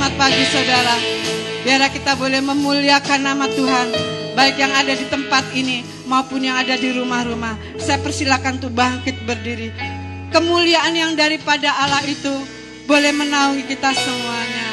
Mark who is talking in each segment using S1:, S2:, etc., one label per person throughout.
S1: selamat pagi saudara. Biar kita boleh memuliakan nama Tuhan, baik yang ada di tempat ini maupun yang ada di rumah-rumah. Saya persilakan untuk bangkit berdiri. Kemuliaan yang daripada Allah itu boleh menaungi kita semuanya.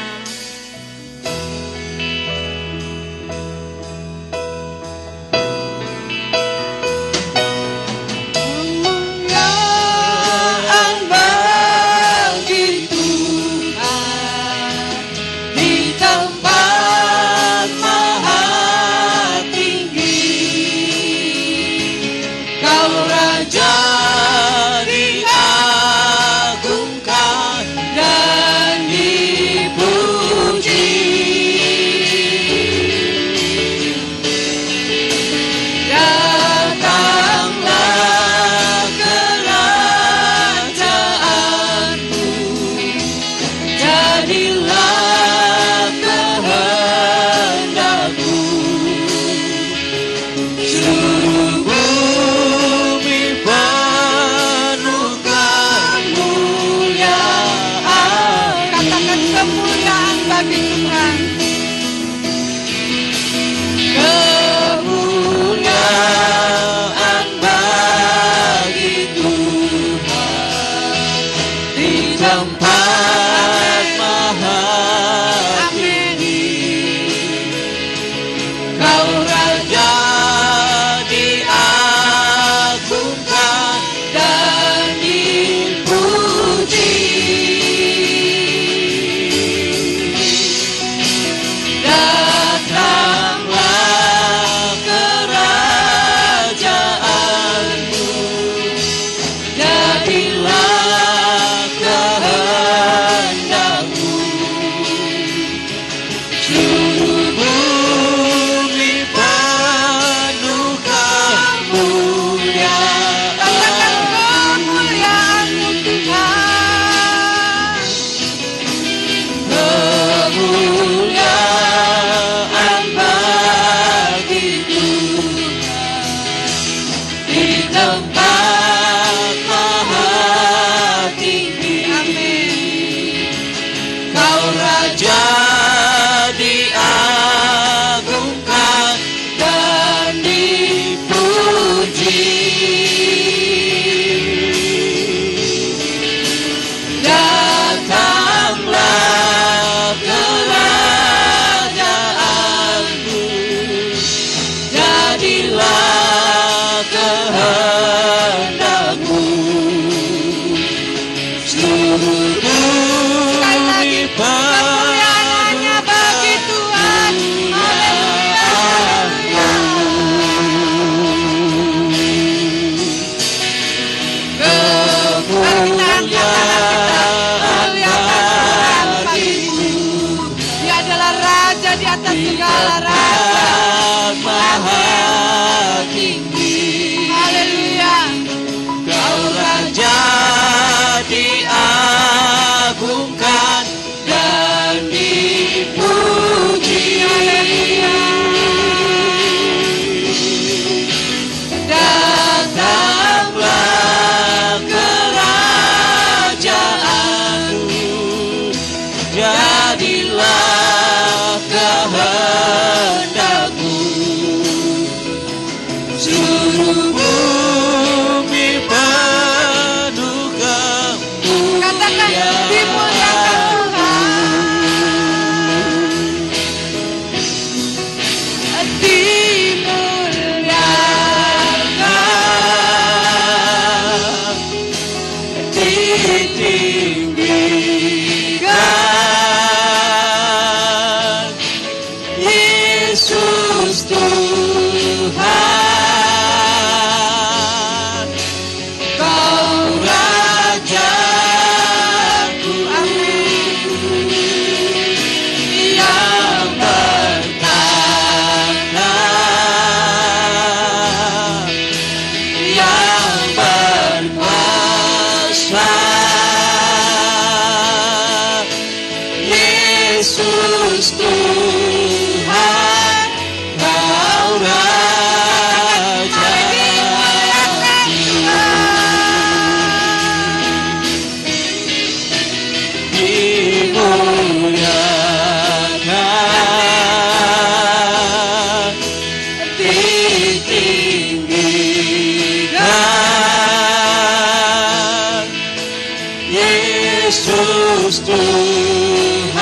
S2: Tuhan,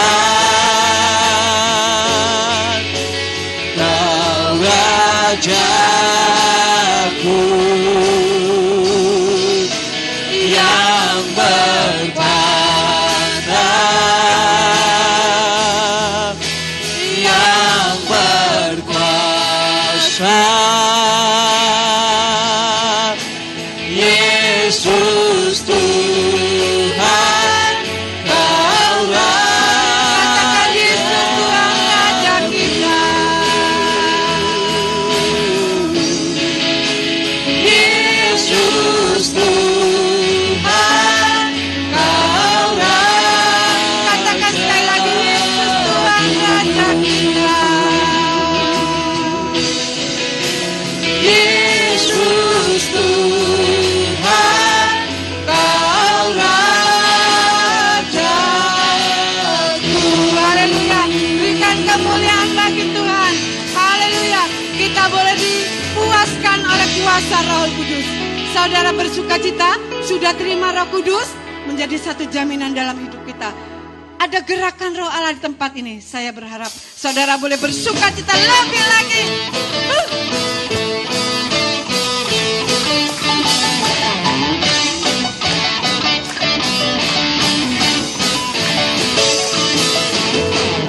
S2: Kau Rajaku yang bertahta, yang berkuasa. Yesus Tuhan, Kau Raja kita. Yesus Tuhan, Kau Raja.
S1: Katakan sekali lagi, Yesus Tuhan Raja kita.
S2: Yesus Tuhan, Kau Rajaku.
S1: Haleluya, berikan kemuliaan bagi Tuhan. Haleluya, kita boleh dipuaskan oleh kuasa Roh Kudus. Saudara bersukacita, sudah terima Roh Kudus, menjadi satu jaminan dalam hidup kita. Ada gerakan Roh Allah di tempat ini. Saya berharap saudara boleh bersukacita lebih lagi.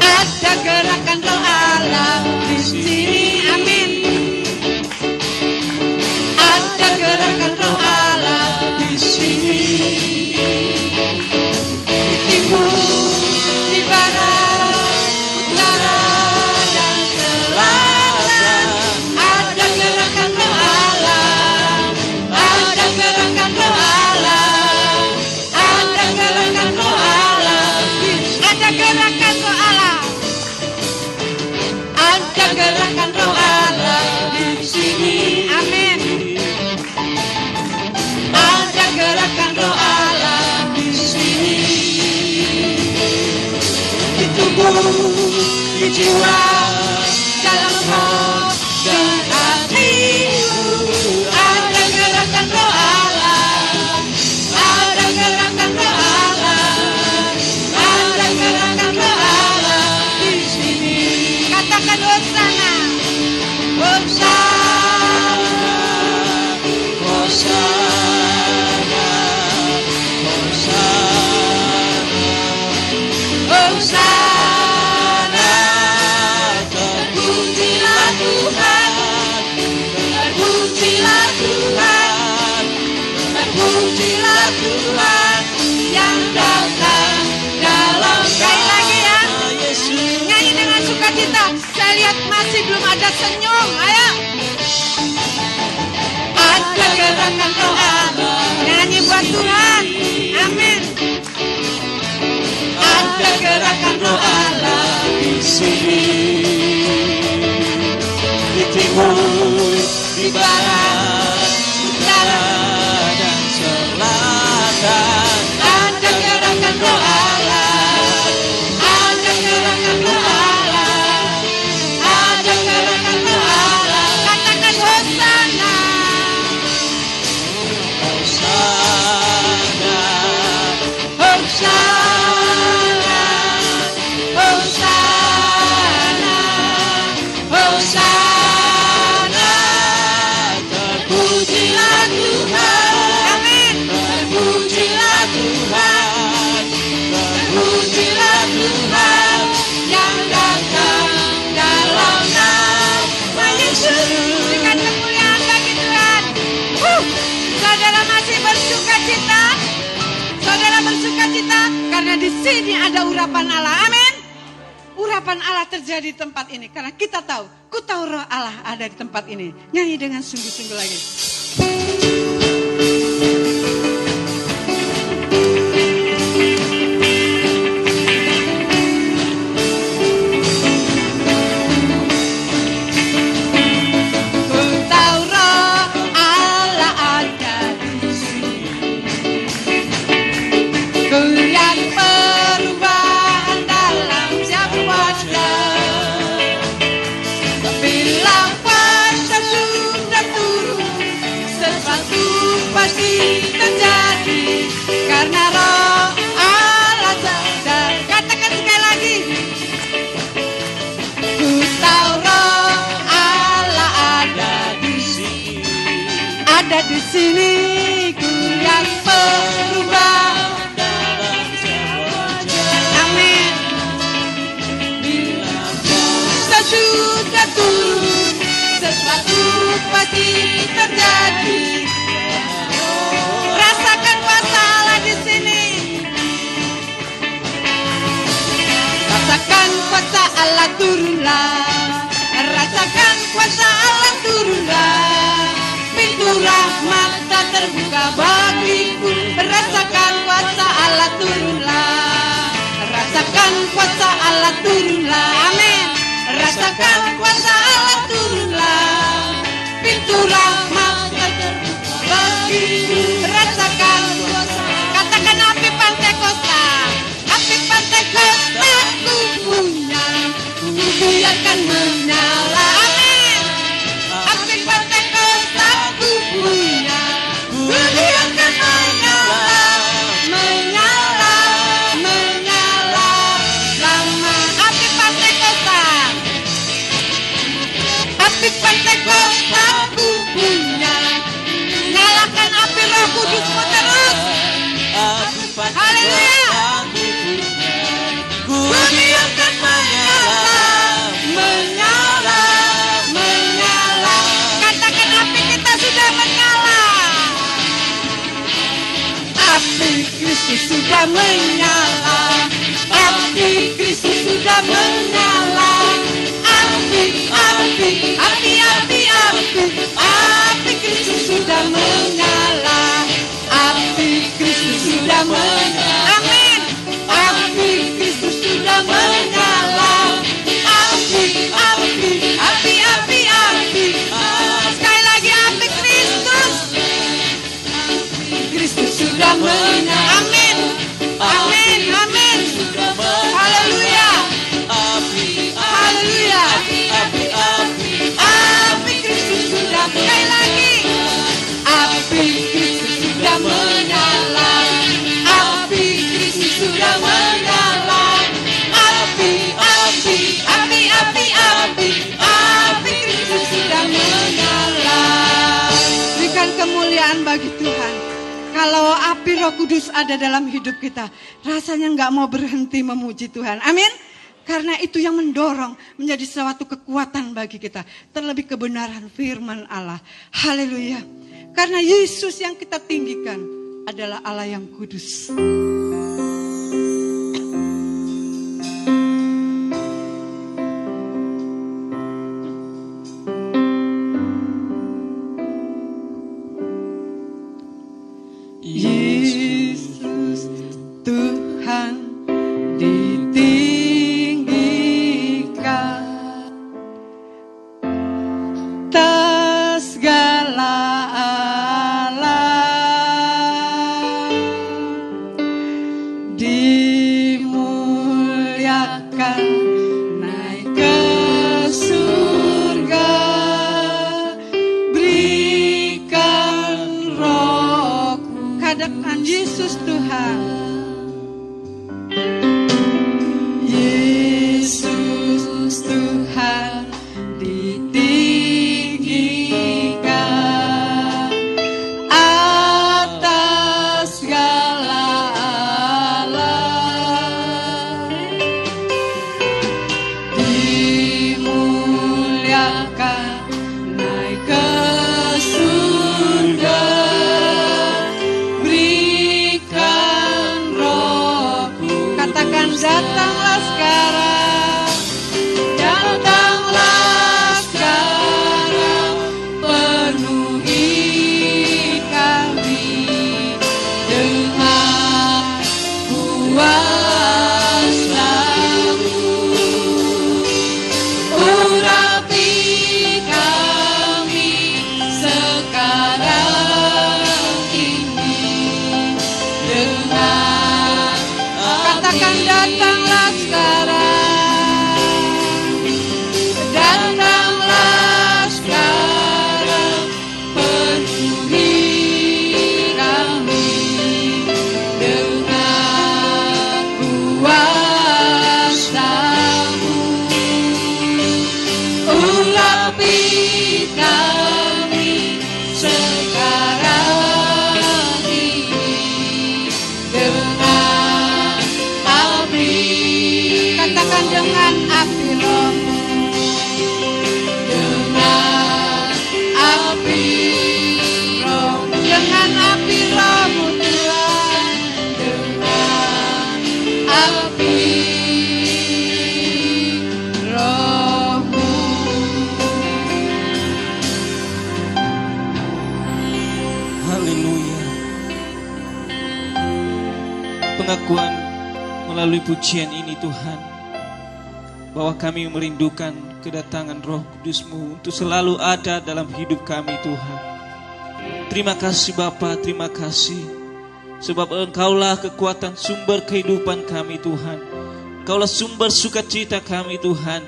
S1: Ada gerakan Roh Allah di sini, amin. Ada gerakan Roh Allah di sini, di timur, di barat, utara, dan selatan. Ada gerakan Roh Allah, ada gerakan Roh Allah, ada gerakan Roh Allah, ada gerakan Roh Allah. Ada gerakan Roh Allah di sini, amin. Ada gerakan Roh Allah di sini, di tubuh, di jiwa, dalam roh dan hatimu. Ada gerakan Roh Allah, ada gerakan Roh Allah, ada gerakan Roh Allah di sini. Katakan Hosana, Hosana,
S2: Hosana, Hosana,
S1: Hosana.
S2: terpujilah Tuhan,
S1: Terpujilah Tuhan, terpujilah Tuhan yang datang dalam. Sekali lagi ya,
S2: Yesus.
S1: nyanyi dengan sukacita. Saya lihat masih belum ada senyum. Ayo. Ada gerakan Roh Allah, nyanyi buat Tuhan. Amin. Ada gerakan Roh Allah
S2: Di sini, di timur, di barat, utara, dan selatan.
S1: Ada gerakan Roh Allah, ada gerakan Roh Allah, ada gerakan Roh Allah. Katakan Hosana,
S2: Hosana,
S1: Hosana, Hosana, Hosana.
S2: terpujilah Tuhan,
S1: Amin.
S2: terpujilah Tuhan,
S1: Terpujilah Tuhan yang datang dalam nama Yesus. Berikan kemuliaan bagi Tuhan. Saudara masih bersukacita? Saudara bersukacita karena di sini ada urapan Allah. Amin. Urapan Allah terjadi di tempat ini karena kita tahu, ku tahu Roh Allah ada di tempat ini. Nyanyi dengan sungguh-sungguh lagi. Ku tahu Roh Allah ada di sini. Ku lihat perubahan dalam setiap wajah. Bila puasa sudah turun Allah turunlah, rasakan kuasa Allah turunlah. Pintu rahmat tak terbuka bagiku, rasakan kuasa Allah turunlah, rasakan kuasa Allah turunlah. Amin. Rasakan kuasa Allah turunlah, pintu rahmat tak terbuka bagiku, rasakan kuasa. Katakan api Pantai Kosta, api Pantai Kosta ku punya, ku biarkan menyala. Amin. Api Pantai Kosta ku punya, ku biarkan menyala, menyala, menyala lama. Api Pantai Kosta, api Pantai Kosta ku punya, nyalakan api Roh Kudusmu terus. Haleluya.
S2: Ku biarkan menyala,
S1: Menyala, menyala. Katakan api kita sudah menyala. Api Kristus sudah menyala. Api Kristus sudah menyala. Api, api, api, api, api. Api Kristus sudah menyala. Api Kristus sudah menyala. Amin. Api Kristus sudah menyala. Api, api, api, api, api. Sekali lagi api Kristus. Kristus sudah menyala. Amin. Amin, amin. Haleluya. Haleluya. Api Kristus sudah, sekali lagi. Api Kristus sudah menyala. Api Kristus sudah menyala. Api, api, api, api, api. Api Kristus sudah menyala. Berikan kemuliaan bagi Tuhan. Kalau api Roh Kudus ada dalam hidup kita, rasanya nggak mau berhenti memuji Tuhan. Amin. Karena itu yang mendorong menjadi suatu kekuatan bagi kita. Terlebih kebenaran firman Allah. Haleluya. Karena Yesus yang kita tinggikan adalah Allah yang kudus. Yesus Tuhan ditinggikan atas segala alam, dimuliakan naik ke surga, berikan Roh-Ku. Katakan Yesus Tuhan. Yesus Tuhan ditinggikan atas segala alam, dimuliakan naik ke surga, berikan Roh-Ku. Katakan datanglah sekarang, datanglah sekarang, penuhi kami dengan kuasa-Mu, urapi kami sekarang ini dengan, katakan datanglah sekarang, datanglah sekarang, penuhi kami dengan kuasa-Mu, urapi kami sekarang ini dengan api
S3: melalui pujian ini Tuhan, bahwa kami merindukan kedatangan Roh Kudus-Mu untuk selalu ada dalam hidup kami Tuhan. Terima kasih Bapa, terima kasih, sebab Engkaulah kekuatan sumber kehidupan kami Tuhan. Engkaulah sumber sukacita kami Tuhan,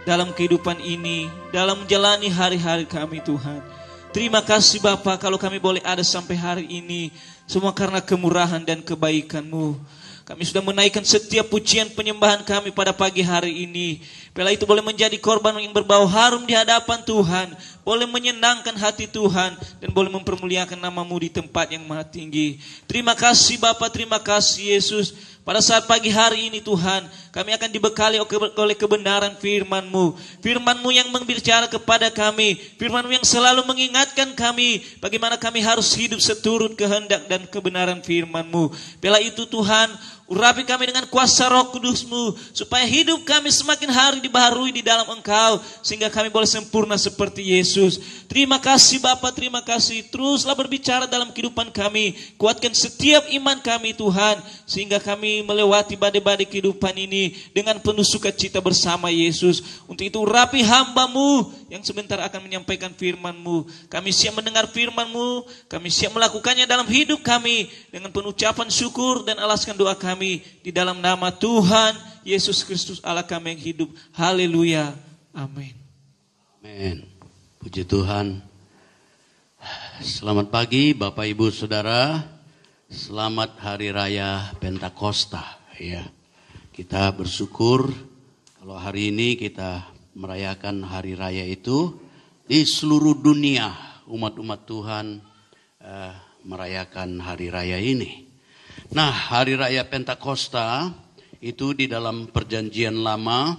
S3: dalam kehidupan ini, dalam menjalani hari-hari kami Tuhan. Terima kasih Bapa, kalau kami boleh ada sampai hari ini, semua karena kemurahan dan kebaikan-Mu. Kami sudah menaikkan setiap pujian penyembahan kami pada pagi hari ini. Bila itu boleh menjadi korban yang berbau harum di hadapan Tuhan, boleh menyenangkan hati Tuhan, dan boleh mempermuliakan nama-Mu di tempat yang maha tinggi. Terima kasih Bapa, terima kasih Yesus. Pada saat pagi hari ini Tuhan, kami akan dibekali oleh kebenaran firman-Mu. Firman-Mu yang berbicara kepada kami, firman-Mu yang selalu mengingatkan kami bagaimana kami harus hidup seturut kehendak dan kebenaran firman-Mu. Bila itu Tuhan, urapi kami dengan kuasa Roh Kudus-Mu, supaya hidup kami semakin hari dibaharui di dalam Engkau, sehingga kami boleh sempurna seperti Yesus. Terima kasih Bapa, terima kasih. Teruslah berbicara dalam kehidupan kami. Kuatkan setiap iman kami Tuhan, sehingga kami melewati badai-badai kehidupan ini dengan penuh sukacita bersama Yesus. Untuk itu urapi hamba-Mu yang sebentar akan menyampaikan firman-Mu. Kami siap mendengar firman-Mu, kami siap melakukannya dalam hidup kami dengan penuh ucapan syukur, dan alaskan doa kami di dalam nama Tuhan Yesus Kristus Allah kami yang hidup. Haleluya. Amin.
S4: Amin. Puji Tuhan. Selamat pagi Bapak Ibu Saudara. Selamat Hari Raya Pentakosta. Ya, kita bersyukur kalau hari ini kita merayakan Hari Raya itu di seluruh dunia. Umat-umat Tuhan merayakan Hari Raya ini. Nah, Hari Raya Pentakosta itu di dalam Perjanjian Lama,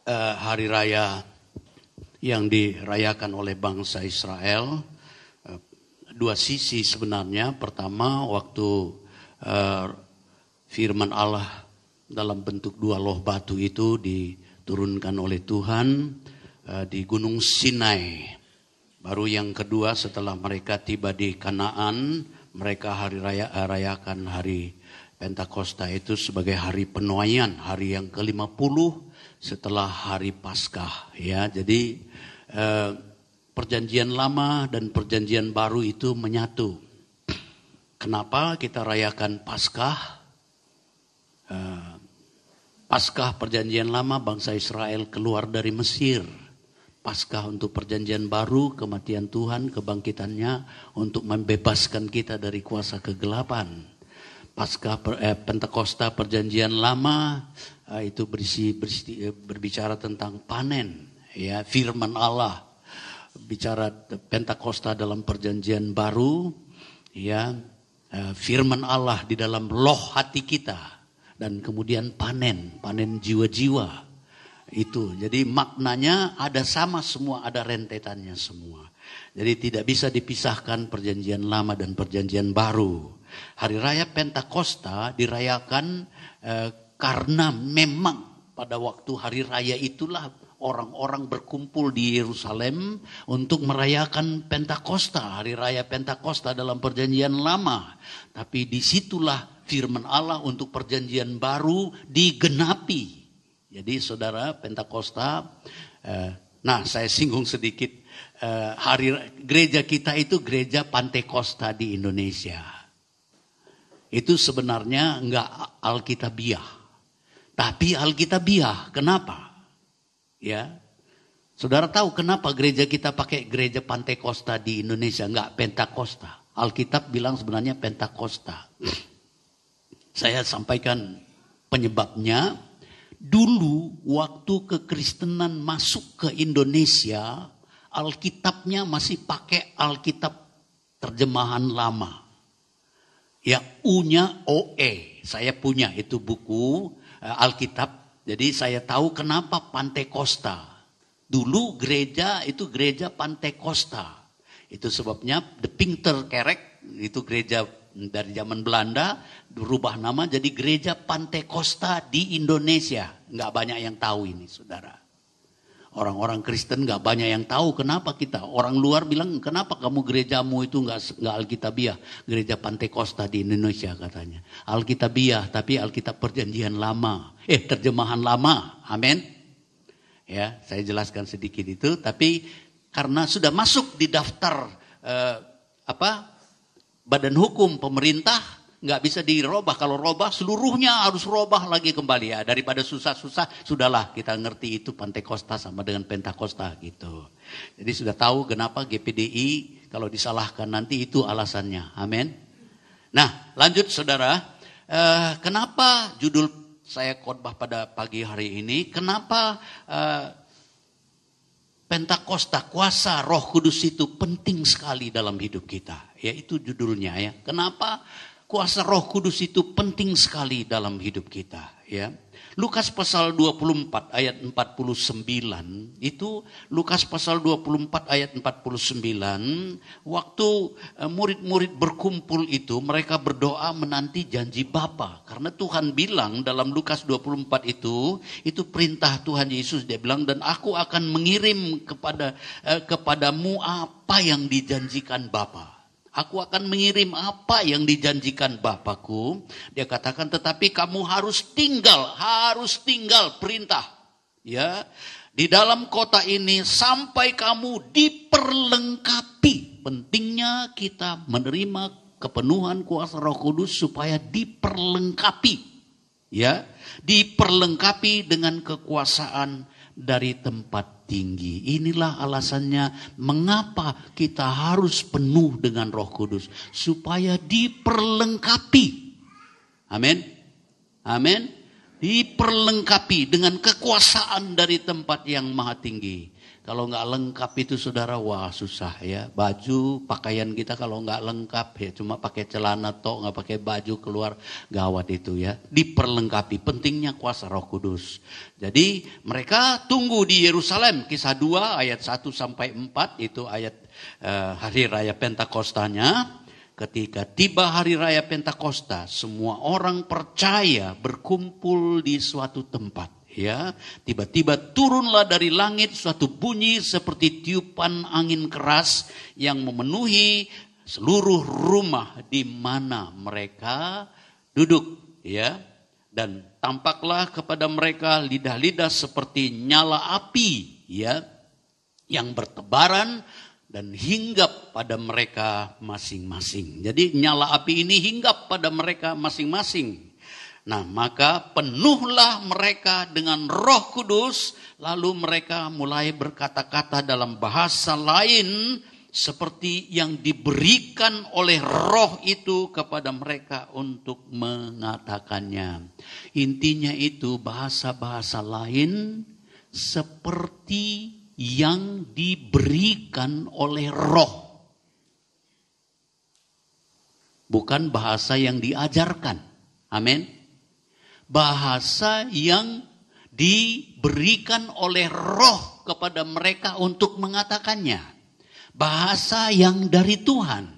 S4: Hari Raya yang dirayakan oleh bangsa Israel. Dua sisi sebenarnya. Pertama, waktu firman Allah dalam bentuk dua loh batu itu diturunkan oleh Tuhan di Gunung Sinai. Baru yang kedua, setelah mereka tiba di Kanaan, mereka rayakan hari Pentakosta itu sebagai hari penuaian, hari yang ke-50 setelah hari Paskah. Ya, jadi Perjanjian Lama dan Perjanjian Baru itu menyatu. Kenapa kita rayakan Paskah? Paskah Perjanjian Lama, bangsa Israel keluar dari Mesir. Paskah untuk Perjanjian Baru, kematian Tuhan, kebangkitannya untuk membebaskan kita dari kuasa kegelapan. Paskah Pentakosta Perjanjian Lama itu berbicara tentang panen, ya, firman Allah. Bicara Pentakosta dalam Perjanjian Baru, ya, firman Allah di dalam loh hati kita, dan kemudian panen jiwa-jiwa. Itu, jadi maknanya ada sama semua, ada rentetannya semua. Jadi tidak bisa dipisahkan Perjanjian Lama dan Perjanjian Baru. Hari Raya Pentakosta dirayakan karena memang pada waktu hari raya itulah orang-orang berkumpul di Yerusalem untuk merayakan Pentakosta, hari raya Pentakosta dalam Perjanjian Lama. Tapi disitulah firman Allah untuk Perjanjian Baru digenapi. Jadi saudara, Pentakosta, nah saya singgung sedikit, hari gereja kita itu gereja Pantekosta di Indonesia. Itu sebenarnya enggak Alkitabiah, tapi Alkitabiah. Kenapa? Ya, saudara tahu kenapa gereja kita pakai gereja Pantekosta di Indonesia, enggak Pentakosta? Alkitab bilang sebenarnya Pentakosta. Saya sampaikan penyebabnya. Dulu waktu kekristenan masuk ke Indonesia, Alkitabnya masih pakai Alkitab terjemahan lama. Ya, U-nya OE. Saya punya itu buku Alkitab. Jadi saya tahu kenapa Pantekosta. Dulu gereja itu gereja Pantekosta. Itu sebabnya The Pinterkerk itu gereja dari zaman Belanda berubah nama jadi gereja Pantekosta di Indonesia. Nggak banyak yang tahu ini, saudara. Orang-orang Kristen nggak banyak yang tahu kenapa kita. Orang luar bilang, kenapa kamu gerejamu itu nggak Alkitabiah, gereja Pantekosta di Indonesia katanya. Alkitabiah, tapi Alkitab Perjanjian Lama, terjemahan lama. Amin. Ya, saya jelaskan sedikit itu. Tapi karena sudah masuk di daftar badan hukum pemerintah, nggak bisa dirubah. Kalau robah seluruhnya harus robah lagi kembali ya. Daripada susah-susah, sudahlah kita ngerti itu Pantekosta sama dengan Pentakosta gitu. Jadi sudah tahu kenapa GPDI kalau disalahkan nanti itu alasannya. Amin. Nah lanjut saudara, kenapa judul saya khotbah pada pagi hari ini? Kenapa Pentakosta, kuasa Roh Kudus itu penting sekali dalam hidup kita? Ya itu judulnya ya. Kenapa kuasa Roh Kudus itu penting sekali dalam hidup kita, ya. Lukas pasal 24 ayat 49, itu Lukas pasal 24 ayat 49, waktu murid-murid berkumpul itu mereka berdoa menanti janji Bapa. Karena Tuhan bilang dalam Lukas 24 itu perintah Tuhan Yesus, dia bilang, dan aku akan mengirim kepadamu apa yang dijanjikan Bapa. Aku akan mengirim apa yang dijanjikan Bapakku. Dia katakan, tetapi kamu harus tinggal perintah. Ya, di dalam kota ini sampai kamu diperlengkapi. Pentingnya kita menerima kepenuhan kuasa Roh Kudus supaya diperlengkapi. Ya, diperlengkapi dengan kekuasaan dari tempat tinggi. Inilah alasannya mengapa kita harus penuh dengan Roh Kudus, supaya diperlengkapi. Amin. Amin. Diperlengkapi dengan kekuasaan dari tempat yang maha tinggi. Kalau nggak lengkap itu saudara, wah susah ya. Baju, pakaian kita kalau nggak lengkap ya, cuma pakai celana tok, nggak pakai baju keluar, gawat itu ya. Diperlengkapi, pentingnya kuasa Roh Kudus. Jadi mereka tunggu di Yerusalem, Kisah 2 ayat 1 sampai 4 itu ayat hari raya Pentakostanya. Ketika tiba hari raya Pentakosta, semua orang percaya berkumpul di suatu tempat. Ya, tiba-tiba turunlah dari langit suatu bunyi seperti tiupan angin keras yang memenuhi seluruh rumah di mana mereka duduk. Ya, dan tampaklah kepada mereka lidah-lidah seperti nyala api, ya, yang bertebaran dan hinggap pada mereka masing-masing. Jadi nyala api ini hinggap pada mereka masing-masing. Nah, maka penuhlah mereka dengan Roh Kudus, lalu mereka mulai berkata-kata dalam bahasa lain seperti yang diberikan oleh Roh itu kepada mereka untuk mengatakannya. Intinya itu bahasa-bahasa lain seperti yang diberikan oleh Roh. Bukan bahasa yang diajarkan. Amin. Bahasa yang diberikan oleh Roh kepada mereka untuk mengatakannya. Bahasa yang dari Tuhan.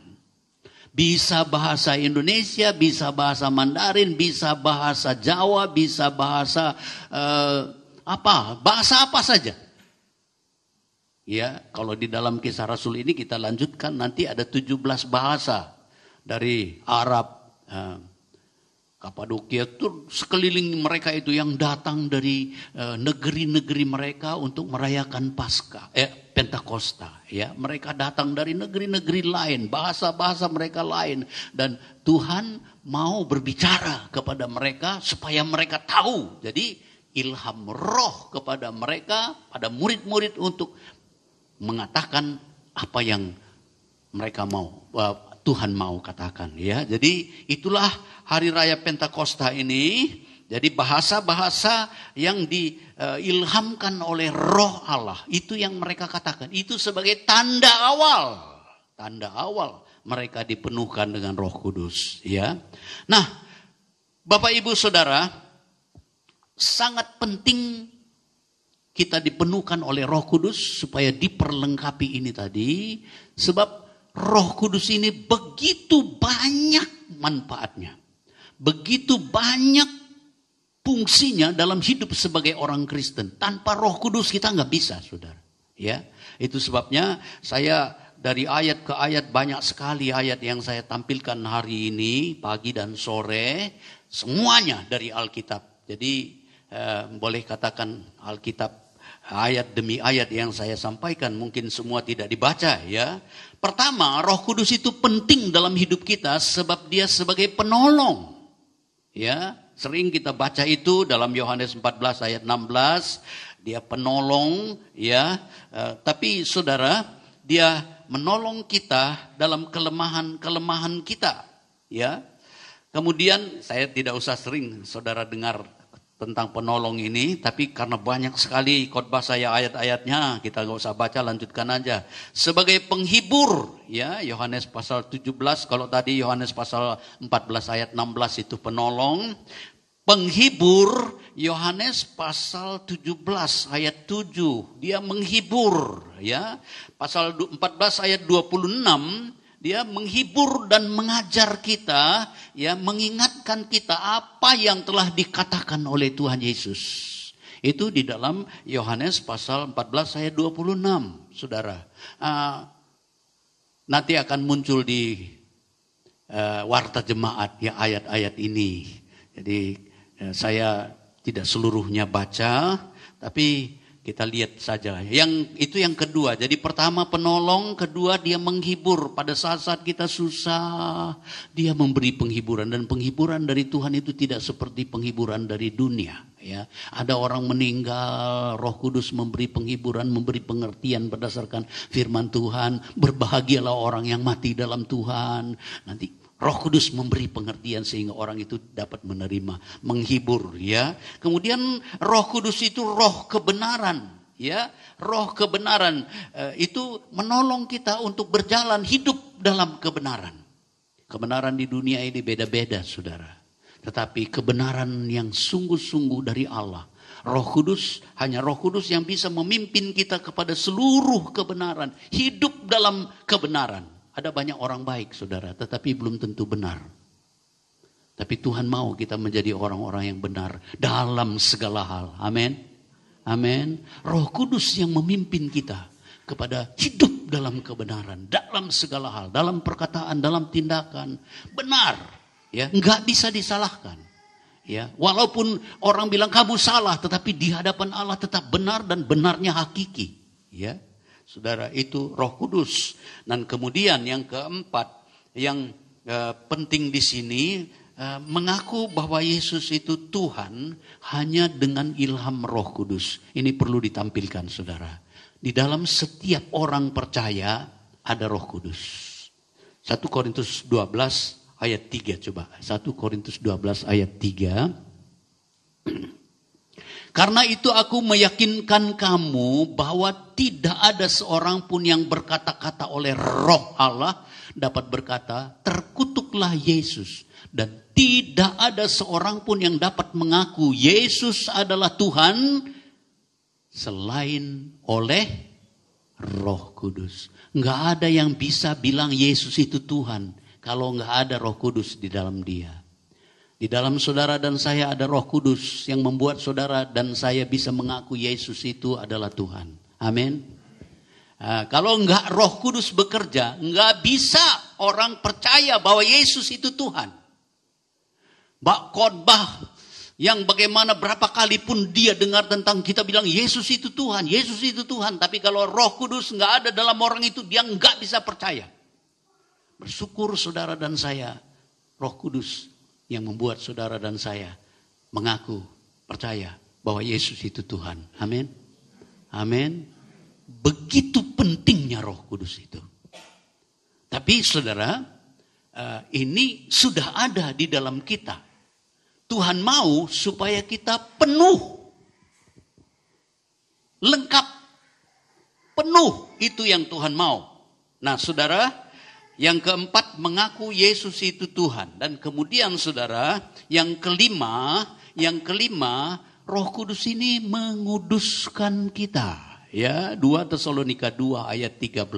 S4: Bisa bahasa Indonesia, bisa bahasa Mandarin, bisa bahasa Jawa, bisa bahasa bahasa apa saja. Ya, kalau di dalam Kisah Rasul ini kita lanjutkan, nanti ada 17 bahasa. Dari Arab, Kapadokia itu sekeliling mereka itu yang datang dari negeri-negeri mereka untuk merayakan Pentakosta. Ya, mereka datang dari negeri-negeri lain, bahasa-bahasa mereka lain, dan Tuhan mau berbicara kepada mereka supaya mereka tahu. Jadi ilham Roh kepada mereka, pada murid-murid untuk mengatakan apa yang mereka mau. Tuhan mau katakan ya. Jadi itulah hari raya Pentakosta ini. Jadi bahasa-bahasa yang diilhamkan oleh Roh Allah, itu yang mereka katakan. Itu sebagai tanda awal. Tanda awal mereka dipenuhkan dengan Roh Kudus ya. Nah, Bapak Ibu Saudara, sangat penting kita dipenuhkan oleh Roh Kudus supaya diperlengkapi ini tadi, sebab Roh Kudus ini begitu banyak manfaatnya. Begitu banyak fungsinya dalam hidup sebagai orang Kristen. Tanpa Roh Kudus kita nggak bisa, saudara. Ya, itu sebabnya saya dari ayat ke ayat, banyak sekali ayat yang saya tampilkan hari ini, pagi dan sore, semuanya dari Alkitab. Jadi boleh katakan Alkitab ayat demi ayat yang saya sampaikan mungkin semua tidak dibaca ya. Pertama, Roh Kudus itu penting dalam hidup kita sebab dia sebagai penolong. Ya, sering kita baca itu dalam Yohanes 14 ayat 16, dia penolong ya. Tapi saudara, dia menolong kita dalam kelemahan-kelemahan kita ya. Kemudian saya tidak usah sering saudara dengar tentang penolong ini, tapi karena banyak sekali khotbah saya ayat-ayatnya, kita nggak usah baca, lanjutkan aja. Sebagai penghibur, ya Yohanes pasal 17, kalau tadi Yohanes pasal 14 ayat 16 itu penolong. Penghibur, Yohanes pasal 17 ayat 7, dia menghibur, ya. Pasal 14 ayat 26, dia menghibur dan mengajar kita, ya, mengingatkan kita apa yang telah dikatakan oleh Tuhan Yesus. Itu di dalam Yohanes pasal 14 ayat 26, saudara. Nanti akan muncul di warta jemaat ya ayat-ayat ini. Jadi saya tidak seluruhnya baca, tapi kita lihat saja. Itu yang kedua. Jadi pertama penolong, kedua dia menghibur. Pada saat-saat kita susah, dia memberi penghiburan. Dan penghiburan dari Tuhan itu tidak seperti penghiburan dari dunia. Ya, ada orang meninggal, Roh Kudus memberi penghiburan, memberi pengertian berdasarkan firman Tuhan. Berbahagialah orang yang mati dalam Tuhan. Nanti Roh Kudus memberi pengertian sehingga orang itu dapat menerima, menghibur ya. Kemudian Roh Kudus itu roh kebenaran ya. Roh kebenaran itu menolong kita untuk berjalan hidup dalam kebenaran. Kebenaran di dunia ini beda-beda, saudara. Tetapi kebenaran yang sungguh-sungguh dari Allah. Roh Kudus, hanya Roh Kudus yang bisa memimpin kita kepada seluruh kebenaran. Hidup dalam kebenaran. Ada banyak orang baik, saudara, tetapi belum tentu benar. Tapi Tuhan mau kita menjadi orang-orang yang benar dalam segala hal. Amin. Amin. Roh Kudus yang memimpin kita kepada hidup dalam kebenaran, dalam segala hal, dalam perkataan, dalam tindakan. Benar, ya, enggak bisa disalahkan. Ya, walaupun orang bilang kamu salah, tetapi di hadapan Allah tetap benar dan benarnya hakiki. Ya. Saudara, itu Roh Kudus. Dan kemudian yang keempat yang penting di sini, mengaku bahwa Yesus itu Tuhan hanya dengan ilham Roh Kudus. Ini perlu ditampilkan, saudara. Di dalam setiap orang percaya ada Roh Kudus. 1 Korintus 12 ayat 3 coba. 1 Korintus 12 ayat 3. Karena itu aku meyakinkan kamu bahwa tidak ada seorang pun yang berkata-kata oleh Roh Allah dapat berkata, terkutuklah Yesus. Dan tidak ada seorang pun yang dapat mengaku Yesus adalah Tuhan selain oleh Roh Kudus. Nggak ada yang bisa bilang Yesus itu Tuhan kalau nggak ada Roh Kudus di dalam dia. Di dalam saudara dan saya ada Roh Kudus yang membuat saudara dan saya bisa mengaku Yesus itu adalah Tuhan. Amin. Kalau enggak Roh Kudus bekerja, enggak bisa orang percaya bahwa Yesus itu Tuhan. Khotbah yang bagaimana berapa kali pun dia dengar tentang kita bilang Yesus itu Tuhan, Yesus itu Tuhan. Tapi kalau Roh Kudus enggak ada dalam orang itu, dia enggak bisa percaya. Bersyukur saudara dan saya, Roh Kudus yang membuat saudara dan saya mengaku, percaya bahwa Yesus itu Tuhan. Amin. Amin. Begitu pentingnya Roh Kudus itu. Tapi saudara, ini sudah ada di dalam kita. Tuhan mau supaya kita penuh. Lengkap. Penuh. Itu yang Tuhan mau. Nah saudara, yang keempat, mengaku Yesus itu Tuhan. Dan kemudian saudara, yang kelima, Roh Kudus ini menguduskan kita. Ya, 2 Tesalonika 2 ayat 13,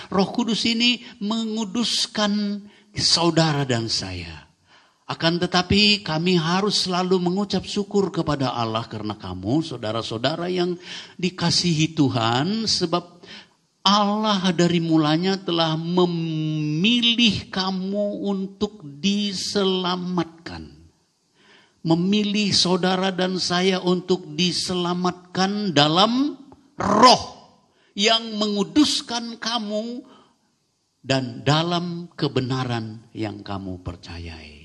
S4: Roh Kudus ini menguduskan saudara dan saya. Akan tetapi kami harus selalu mengucap syukur kepada Allah karena kamu, saudara-saudara yang dikasihi Tuhan, sebab Allah dari mulanya telah memilih kamu untuk diselamatkan. Memilih saudara dan saya untuk diselamatkan dalam roh yang menguduskan kamu dan dalam kebenaran yang kamu percayai.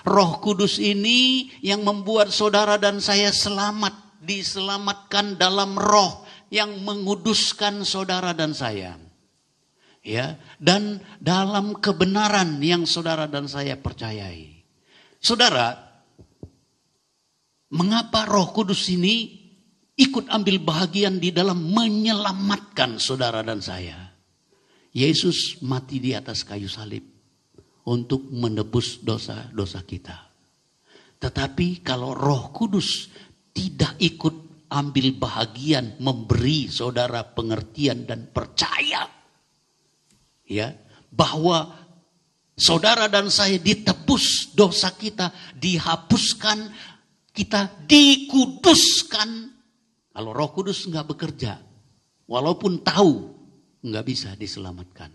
S4: Roh Kudus ini yang membuat saudara dan saya selamat, diselamatkan dalam roh yang menguduskan saudara dan saya. Ya, dan dalam kebenaran yang saudara dan saya percayai. Saudara, mengapa Roh Kudus ini ikut ambil bahagian di dalam menyelamatkan saudara dan saya? Yesus mati di atas kayu salib untuk menebus dosa-dosa kita. Tetapi kalau Roh Kudus tidak ikut ambil bahagian memberi saudara pengertian dan percaya, ya, bahwa saudara dan saya ditebus dosa kita, dihapuskan, kita dikuduskan. Kalau Roh Kudus nggak bekerja, walaupun tahu nggak bisa diselamatkan.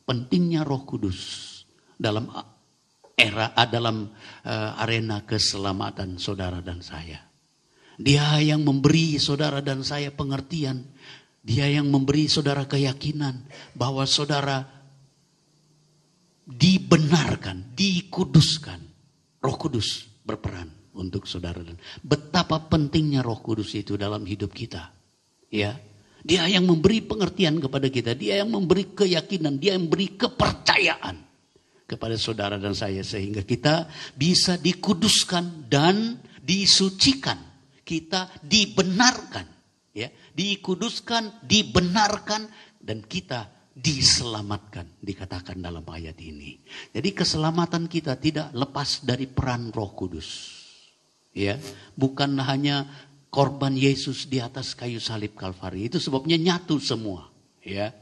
S4: Pentingnya Roh Kudus dalam arena keselamatan saudara dan saya. Dia yang memberi saudara dan saya pengertian. Dia yang memberi saudara keyakinan bahwa saudara dibenarkan, dikuduskan. Roh Kudus berperan untuk saudara. Betapa pentingnya Roh Kudus itu dalam hidup kita. Ya, Dia yang memberi pengertian kepada kita. Dia yang memberi keyakinan. Dia yang memberi kepercayaan kepada saudara dan saya. Sehingga kita bisa dikuduskan dan disucikan. Kita dibenarkan. Ya, dikuduskan, dibenarkan, dan kita diselamatkan. Dikatakan dalam ayat ini. Jadi keselamatan kita tidak lepas dari peran Roh Kudus. Ya, bukan hanya korban Yesus di atas kayu salib Kalvari. Itu sebabnya nyatu semua. Ya.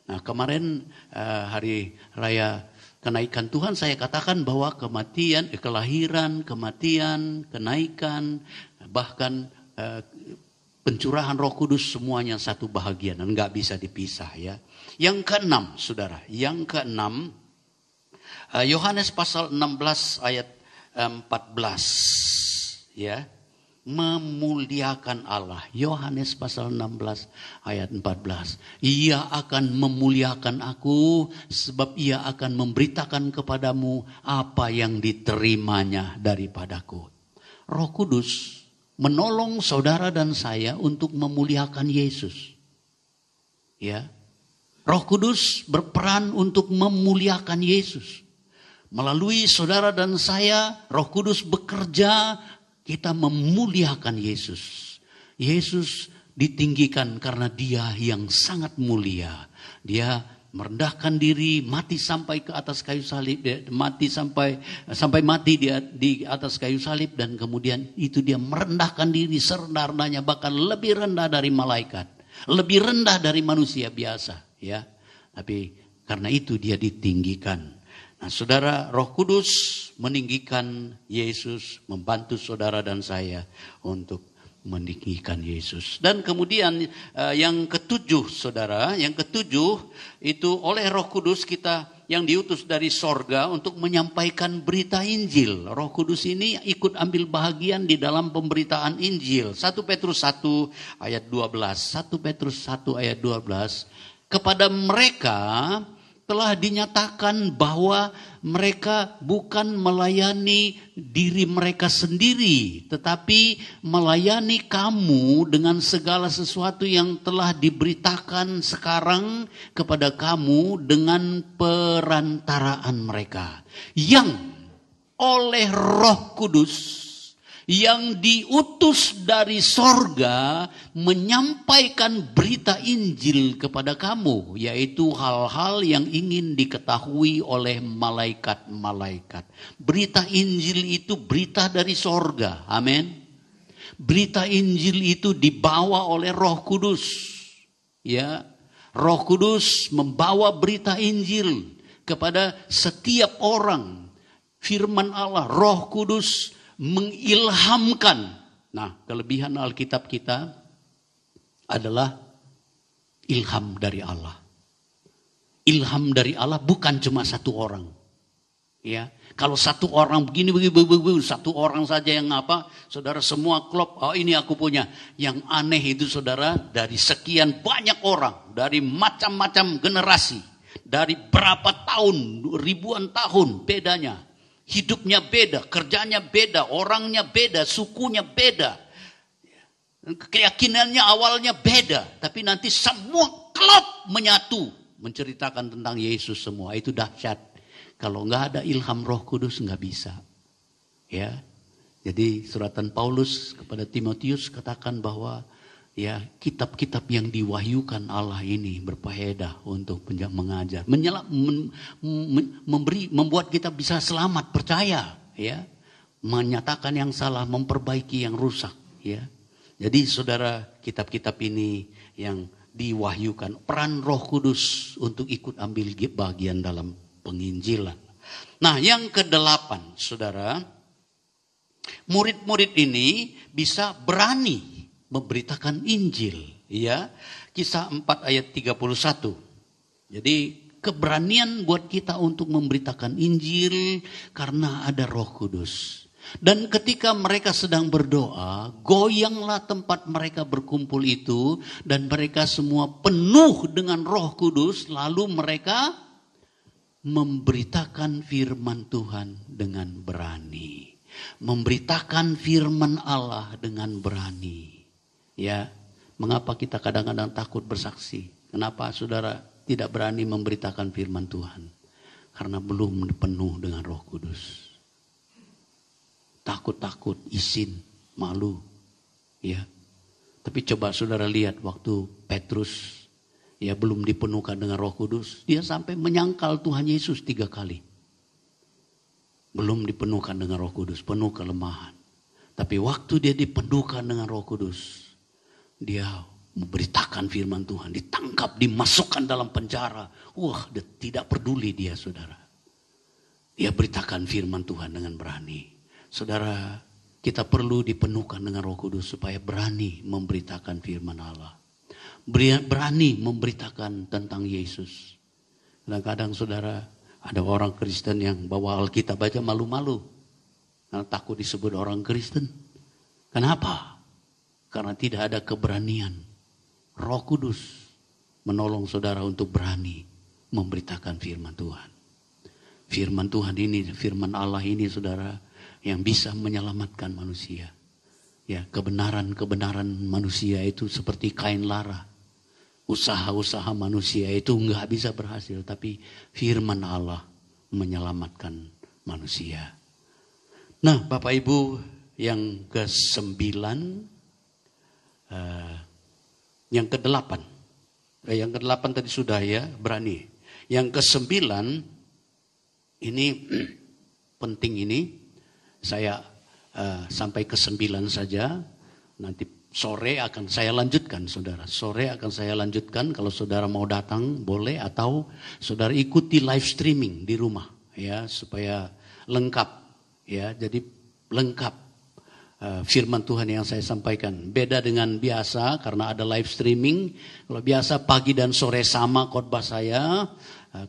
S4: Nah, kemarin hari raya kenaikan Tuhan saya katakan bahwa kematian, kelahiran, kematian, kenaikan, bahkan pencurahan Roh Kudus semuanya satu bahagian dan nggak bisa dipisah ya. Yang keenam, saudara, yang keenam, Yohanes pasal 16 ayat 14, ya, memuliakan Allah. Yohanes pasal 16 ayat 14. Ia akan memuliakan aku sebab ia akan memberitakan kepadamu apa yang diterimanya daripadaku. Roh Kudus menolong saudara dan saya untuk memuliakan Yesus. Ya. Roh Kudus berperan untuk memuliakan Yesus. Melalui saudara dan saya, Roh Kudus bekerja, kita memuliakan Yesus. Yesus ditinggikan karena Dia yang sangat mulia. Dia merendahkan diri, mati sampai ke atas kayu salib, mati sampai mati di atas kayu salib, dan kemudian itu Dia merendahkan diri serendah-rendahnya, bahkan lebih rendah dari malaikat, lebih rendah dari manusia biasa, ya. Tapi karena itu Dia ditinggikan. Nah, saudara, Roh Kudus meninggikan Yesus, membantu saudara dan saya untuk meninggikan Yesus. Dan kemudian yang ketujuh, saudara, yang ketujuh itu oleh Roh Kudus kita yang diutus dari sorga untuk menyampaikan berita Injil. Roh Kudus ini ikut ambil bahagian di dalam pemberitaan Injil. 1 Petrus 1 ayat 12. 1 Petrus 1 ayat 12. Kepada mereka telah dinyatakan bahwa mereka bukan melayani diri mereka sendiri, tetapi melayani kamu dengan segala sesuatu yang telah diberitakan sekarang kepada kamu dengan perantaraan mereka. Yang oleh Roh Kudus yang diutus dari sorga menyampaikan berita Injil kepada kamu, yaitu hal-hal yang ingin diketahui oleh malaikat-malaikat. Berita Injil itu berita dari sorga, amin. Berita Injil itu dibawa oleh Roh Kudus, ya. Roh Kudus membawa berita Injil kepada setiap orang, firman Allah, Roh Kudus mengilhamkan. Nah, kelebihan Alkitab kita adalah ilham dari Allah. Ilham dari Allah bukan cuma satu orang. Ya, kalau satu orang begini, satu orang saja yang apa, saudara semua klop, oh ini aku punya. Yang aneh itu saudara, dari sekian banyak orang, dari macam-macam generasi, dari berapa tahun, ribuan tahun bedanya. Hidupnya beda, kerjanya beda, orangnya beda, sukunya beda. Keyakinannya awalnya beda, tapi nanti semua klop menyatu. Menceritakan tentang Yesus semua, itu dahsyat. Kalau nggak ada ilham Roh Kudus nggak bisa, ya. Jadi suratan Paulus kepada Timotius katakan bahwa ya kitab-kitab yang diwahyukan Allah ini berfaedah untuk mengajar, membuat kita bisa selamat, percaya, ya, menyatakan yang salah, memperbaiki yang rusak, ya. Jadi saudara, kitab-kitab ini yang diwahyukan, peran Roh Kudus untuk ikut ambil bagian dalam penginjilan. Nah, yang ke-8, saudara, murid-murid ini bisa berani memberitakan Injil, ya. Kisah 4 ayat 31. Jadi keberanian buat kita untuk memberitakan Injil karena ada Roh Kudus. Dan ketika mereka sedang berdoa, goyanglah tempat mereka berkumpul itu, dan mereka semua penuh dengan Roh Kudus, lalu mereka memberitakan firman Tuhan dengan berani. Memberitakan firman Allah dengan berani. Ya, mengapa kita kadang-kadang takut bersaksi? Kenapa saudara tidak berani memberitakan firman Tuhan? Karena belum penuh dengan Roh Kudus. Takut-takut, izin, malu. Ya. Tapi coba saudara lihat waktu Petrus ya belum dipenuhkan dengan Roh Kudus, dia sampai menyangkal Tuhan Yesus 3 kali. Belum dipenuhkan dengan Roh Kudus, penuh kelemahan. Tapi waktu dia dipenuhkan dengan Roh Kudus, dia memberitakan firman Tuhan, ditangkap, dimasukkan dalam penjara. Wah, tidak peduli dia, saudara. Dia beritakan firman Tuhan dengan berani. Saudara, kita perlu dipenuhkan dengan Roh Kudus supaya berani memberitakan firman Allah. Berani memberitakan tentang Yesus. Kadang-kadang saudara, ada orang Kristen yang bawa Alkitab aja malu-malu. Karena takut disebut orang Kristen. Kenapa? Karena tidak ada keberanian. Roh Kudus menolong saudara untuk berani memberitakan firman Tuhan. Firman Tuhan ini, firman Allah ini saudara, yang bisa menyelamatkan manusia. Ya, kebenaran-kebenaran manusia itu seperti kain lara. Usaha-usaha manusia itu enggak bisa berhasil, tapi firman Allah menyelamatkan manusia. Nah, Bapak Ibu, yang ke-9, yang ke-8. Yang ke-8 tadi sudah ya, berani. Yang ke-9 ini penting ini. Saya sampai ke-9 saja. Nanti sore akan saya lanjutkan, saudara. Sore akan saya lanjutkan. Kalau saudara mau datang boleh, atau saudara ikuti live streaming di rumah, ya, supaya lengkap, ya. Jadi lengkap firman Tuhan yang saya sampaikan. Beda dengan biasa karena ada live streaming. Kalau biasa pagi dan sore sama khotbah saya,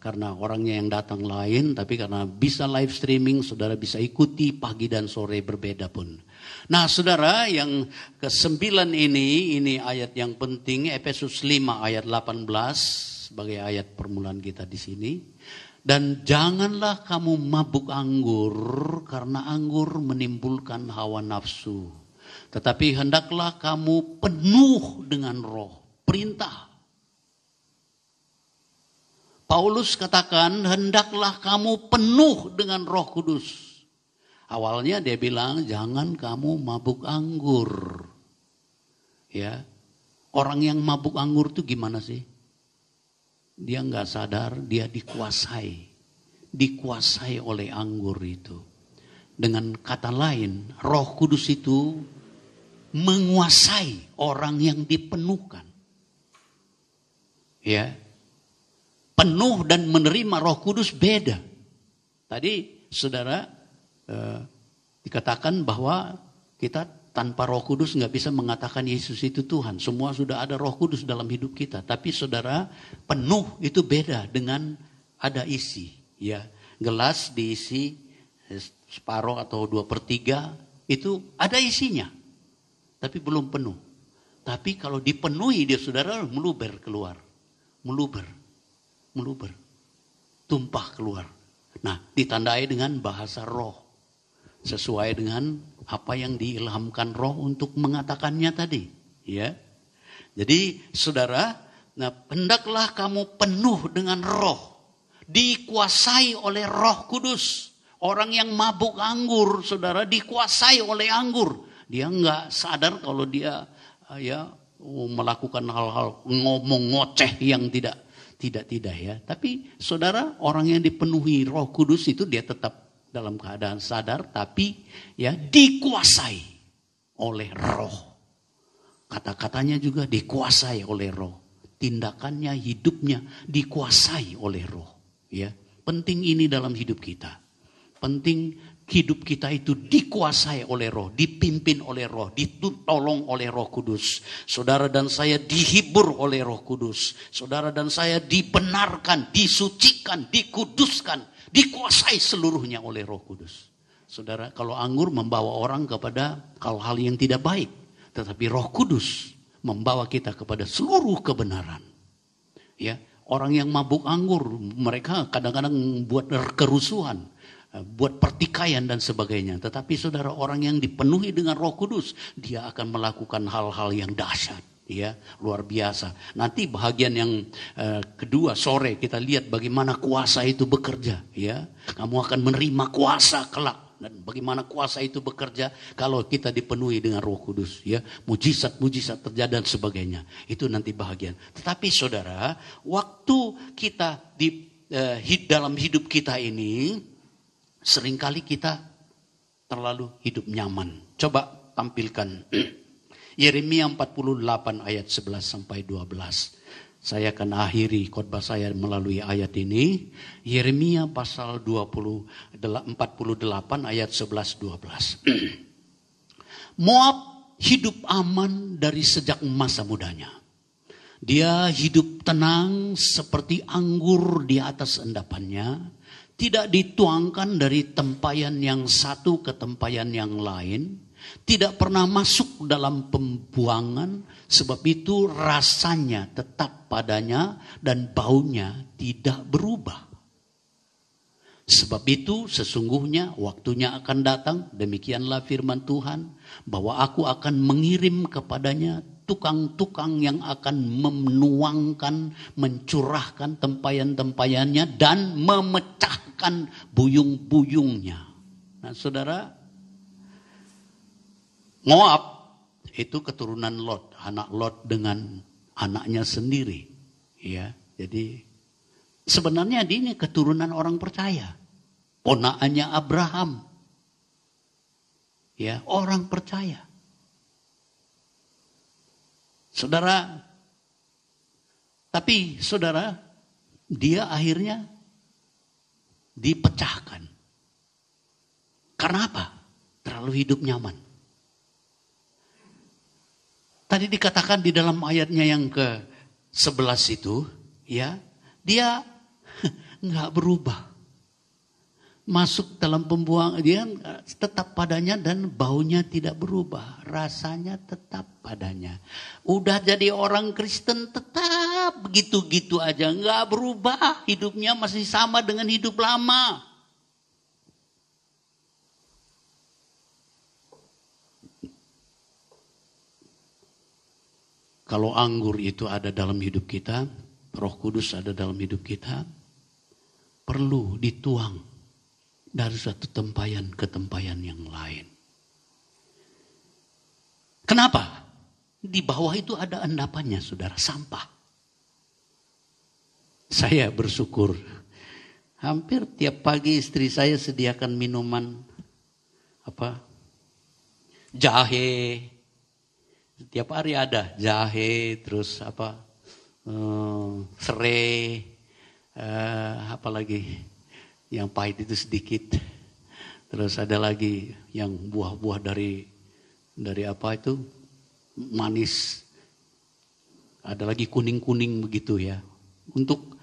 S4: karena orangnya yang datang lain, tapi karena bisa live streaming, saudara bisa ikuti pagi dan sore berbeda pun. Nah, saudara, yang ke-9 ini ayat yang penting, Efesus 5 ayat 18 sebagai ayat permulaan kita di sini. Dan janganlah kamu mabuk anggur, karena anggur menimbulkan hawa nafsu. Tetapi hendaklah kamu penuh dengan Roh. Perintah. Paulus katakan, hendaklah kamu penuh dengan Roh Kudus. Awalnya dia bilang, jangan kamu mabuk anggur. Ya, orang yang mabuk anggur itu gimana sih? Dia nggak sadar, dia dikuasai oleh anggur itu. Dengan kata lain, Roh Kudus itu menguasai orang yang dipenuhkan. Ya, penuh dan menerima Roh Kudus beda. Tadi saudara, dikatakan bahwa kita tanpa Roh Kudus nggak bisa mengatakan Yesus itu Tuhan. Semua sudah ada Roh Kudus dalam hidup kita. Tapi saudara, penuh itu beda dengan ada isi. Ya, gelas diisi separuh atau 2/3 itu ada isinya, tapi belum penuh. Tapi kalau dipenuhi dia saudara, meluber keluar, meluber, tumpah keluar. Nah, ditandai dengan bahasa roh, sesuai dengan apa yang diilhamkan roh untuk mengatakannya tadi. Ya, jadi saudara, nah hendaklah kamu penuh dengan roh, dikuasai oleh Roh Kudus. Orang yang mabuk anggur, saudara, dikuasai oleh anggur. Dia nggak sadar kalau dia melakukan hal-hal ngomong ngoceh yang tidak ya. Tapi saudara, orang yang dipenuhi Roh Kudus itu dia tetap dalam keadaan sadar, tapi ya dikuasai oleh Roh. Kata-katanya juga dikuasai oleh Roh. Tindakannya, hidupnya dikuasai oleh Roh. Ya, penting ini dalam hidup kita. Penting hidup kita itu dikuasai oleh Roh, dipimpin oleh Roh, ditolong oleh Roh Kudus. Saudara dan saya dihibur oleh Roh Kudus. Saudara dan saya dibenarkan, disucikan, dikuduskan, dikuasai seluruhnya oleh Roh Kudus. Saudara, kalau anggur membawa orang kepada hal-hal yang tidak baik, tetapi Roh Kudus membawa kita kepada seluruh kebenaran. Ya, orang yang mabuk anggur, mereka kadang-kadang buat kerusuhan, buat pertikaian dan sebagainya. Tetapi saudara, orang yang dipenuhi dengan Roh Kudus, dia akan melakukan hal-hal yang dahsyat, ya, luar biasa. Nanti bahagian yang kedua sore kita lihat bagaimana kuasa itu bekerja, ya. Kamu akan menerima kuasa kelak. Dan bagaimana kuasa itu bekerja kalau kita dipenuhi dengan Roh Kudus, ya. Mujizat-mujizat terjadi dan sebagainya. Itu nanti bahagian. Tetapi saudara, waktu kita dalam hidup kita ini, seringkali kita terlalu hidup nyaman. Coba tampilkan Yeremia 48 ayat 11 sampai 12. Saya akan akhiri khotbah saya melalui ayat ini. Yeremia pasal 48 ayat 11-12. Moab hidup aman dari sejak masa mudanya. Dia hidup tenang seperti anggur di atas endapannya. Tidak dituangkan dari tempayan yang satu ke tempayan yang lain. Tidak pernah masuk dalam pembuangan. Sebab itu rasanya tetap padanya dan baunya tidak berubah. Sebab itu sesungguhnya waktunya akan datang. Demikianlah firman Tuhan. Bahwa aku akan mengirim kepadanya tukang-tukang yang akan menuangkan, mencurahkan tempayan-tempayannya dan memecahkan buyung-buyungnya. Nah saudara, Moab itu keturunan Lot, anak Lot dengan anaknya sendiri. Ya, jadi sebenarnya dia ini keturunan orang percaya. Ponakannya Abraham. Ya, orang percaya. Saudara, tapi saudara, dia akhirnya dipecahkan. Karena apa? Terlalu hidup nyaman. Tadi dikatakan di dalam ayatnya yang ke-11 itu, ya, dia nggak berubah. Masuk dalam pembuangan, dia tetap padanya dan baunya tidak berubah. Rasanya tetap padanya. Udah jadi orang Kristen tetap begitu-gitu aja. Nggak berubah, hidupnya masih sama dengan hidup lama. Kalau anggur itu ada dalam hidup kita, Roh Kudus ada dalam hidup kita, perlu dituang dari satu tempayan ke tempayan yang lain. Kenapa? Di bawah itu ada endapannya, saudara, sampah. Saya bersyukur. Hampir tiap pagi istri saya sediakan minuman jahe. Tiap hari ada jahe, terus serai, apa lagi? Yang pahit itu sedikit. Terus ada lagi yang buah-buah dari apa itu? Manis. Ada lagi kuning-kuning begitu ya. Untuk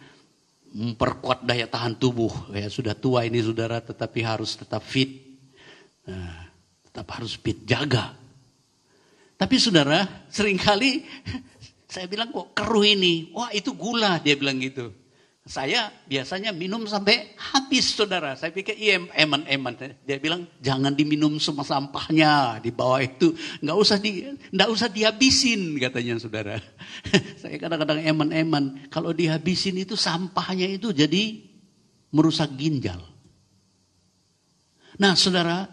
S4: memperkuat daya tahan tubuh. Ya, sudah tua ini saudara, tetapi harus tetap fit. Nah, tetap harus fit, jaga. Tapi saudara, seringkali saya bilang kok keruh ini. Wah, itu gula, dia bilang gitu. Saya biasanya minum sampai habis saudara. Saya pikir iya eman. Dia bilang jangan diminum semua sampahnya di bawah itu. Nggak usah dihabisin katanya saudara. Saya kadang-kadang eman. Kalau dihabisin itu sampahnya itu jadi merusak ginjal. Nah saudara,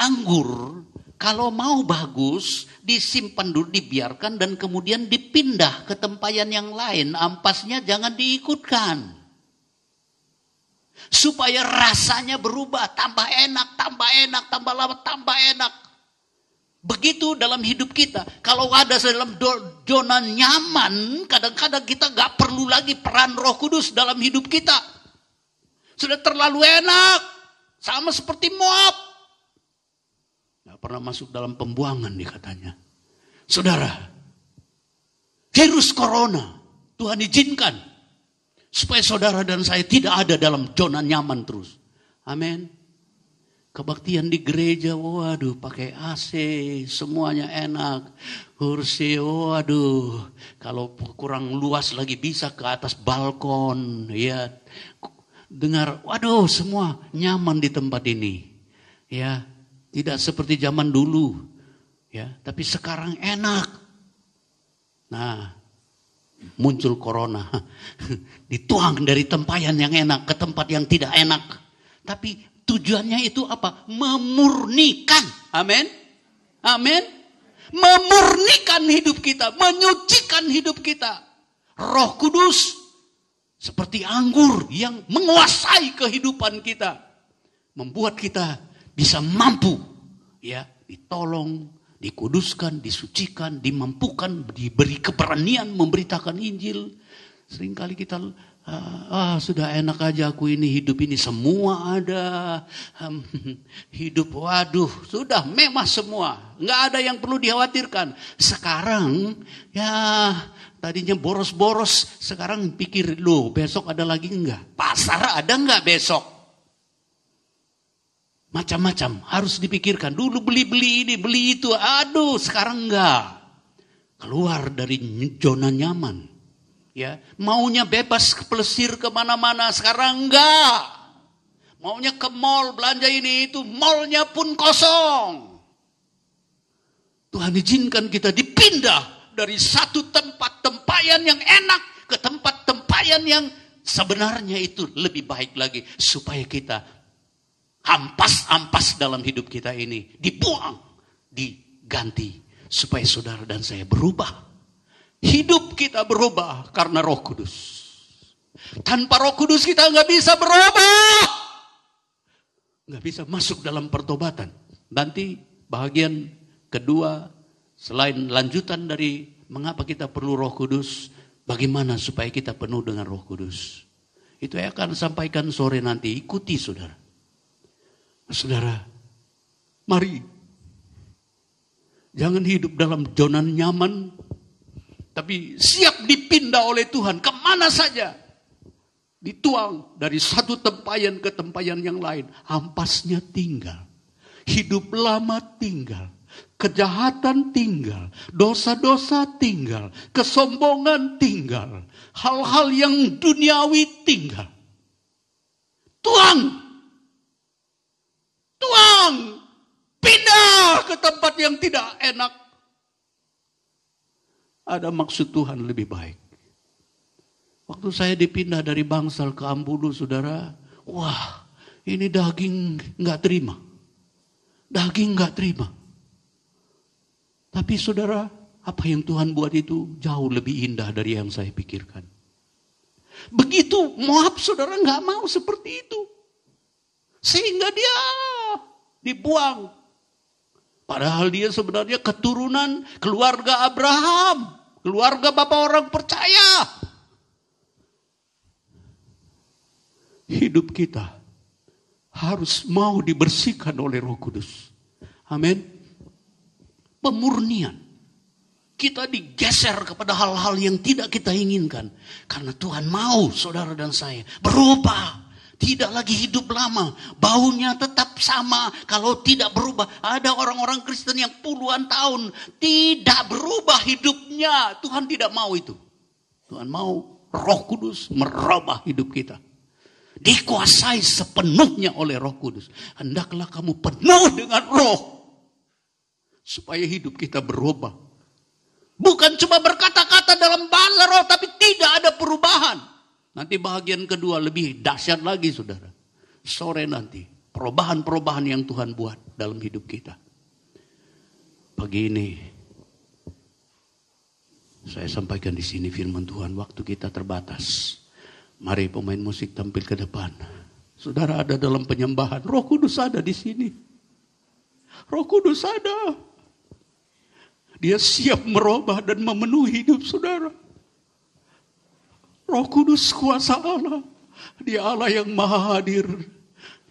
S4: anggur kalau mau bagus, disimpan dulu, dibiarkan dan kemudian dipindah ke tempayan yang lain. Ampasnya jangan diikutkan. Supaya rasanya berubah, tambah enak, tambah lama, tambah enak. Begitu dalam hidup kita. Kalau ada dalam zona nyaman, kadang-kadang kita gak perlu lagi peran Roh Kudus dalam hidup kita. Sudah terlalu enak. Sama seperti Moab. Gak pernah masuk dalam pembuangan nih katanya. Saudara, virus corona Tuhan izinkan supaya saudara dan saya tidak ada dalam zona nyaman terus. Amin. Kebaktian di gereja, waduh pakai AC, semuanya enak. Kursi, waduh kalau kurang luas lagi bisa ke atas balkon. Ya, dengar, waduh semua nyaman di tempat ini. Ya. Tidak seperti zaman dulu, ya. Tapi sekarang enak. Nah, muncul corona, dituang dari tempayan yang enak ke tempat yang tidak enak. Tapi tujuannya itu apa? Memurnikan, amin, amin. Memurnikan hidup kita, menyucikan hidup kita. Roh Kudus seperti anggur yang menguasai kehidupan kita, membuat kita bisa mampu, ya, ditolong, dikuduskan, disucikan, dimampukan, diberi keberanian memberitakan Injil. Seringkali kita, sudah enak aja aku ini, hidup ini semua ada. Hidup, waduh, sudah mewah semua. Nggak ada yang perlu dikhawatirkan. Sekarang, ya, tadinya boros-boros, sekarang pikir, loh besok ada lagi enggak? Pasar ada enggak besok? Macam-macam harus dipikirkan. Dulu beli ini, beli itu. Aduh, sekarang enggak. Keluar dari zona nyaman. Ya, maunya bebas pelesir kemana-mana. Sekarang enggak. Maunya ke mall belanja ini itu, mallnya pun kosong. Tuhan izinkan kita dipindah dari satu tempat tempayan yang enak ke tempat tempayan yang sebenarnya itu lebih baik lagi, supaya kita ampas dalam hidup kita ini dibuang, diganti, supaya saudara dan saya berubah. Hidup kita berubah karena Roh Kudus. Tanpa Roh Kudus kita nggak bisa berubah, nggak bisa masuk dalam pertobatan. Nanti bahagian kedua, selain lanjutan dari mengapa kita perlu Roh Kudus, bagaimana supaya kita penuh dengan Roh Kudus. Itu saya akan sampaikan sore nanti. Ikuti saudara. Saudara, mari jangan hidup dalam zona nyaman, tapi siap dipindah oleh Tuhan kemana saja. Dituang dari satu tempayan ke tempayan yang lain. Ampasnya tinggal, hidup lama tinggal, kejahatan tinggal, dosa-dosa tinggal, kesombongan tinggal, hal-hal yang duniawi tinggal. Tuang, pindah ke tempat yang tidak enak. Ada maksud Tuhan lebih baik. Waktu saya dipindah dari Bangsal ke Ambudu, saudara, wah, ini daging nggak terima. Daging nggak terima. Tapi saudara, apa yang Tuhan buat itu jauh lebih indah dari yang saya pikirkan. Begitu Moab, saudara, nggak mau seperti itu. Sehingga dia dibuang. Padahal dia sebenarnya keturunan keluarga Abraham. Keluarga bapak orang percaya. Hidup kita harus mau dibersihkan oleh Roh Kudus. Amin. Pemurnian. Kita digeser kepada hal-hal yang tidak kita inginkan. Karena Tuhan mau saudara dan saya berubah. Tidak lagi hidup lama. Baunya tetap sama. Kalau tidak berubah. Ada orang-orang Kristen yang puluhan tahun tidak berubah hidupnya. Tuhan tidak mau itu. Tuhan mau Roh Kudus merubah hidup kita. Dikuasai sepenuhnya oleh Roh Kudus. Hendaklah kamu penuh dengan Roh. Supaya hidup kita berubah. Bukan cuma berkata-kata dalam bahasa roh, tapi tidak ada perubahan. Nanti bagian kedua lebih dahsyat lagi saudara. Sore nanti, perubahan-perubahan yang Tuhan buat dalam hidup kita. Pagi ini, saya sampaikan di sini firman Tuhan, waktu kita terbatas. Mari pemain musik tampil ke depan. Saudara ada dalam penyembahan, Roh Kudus ada di sini. Roh Kudus ada. Dia siap merubah dan memenuhi hidup saudara. Roh Kudus kuasa Allah. Dia Allah yang maha hadir.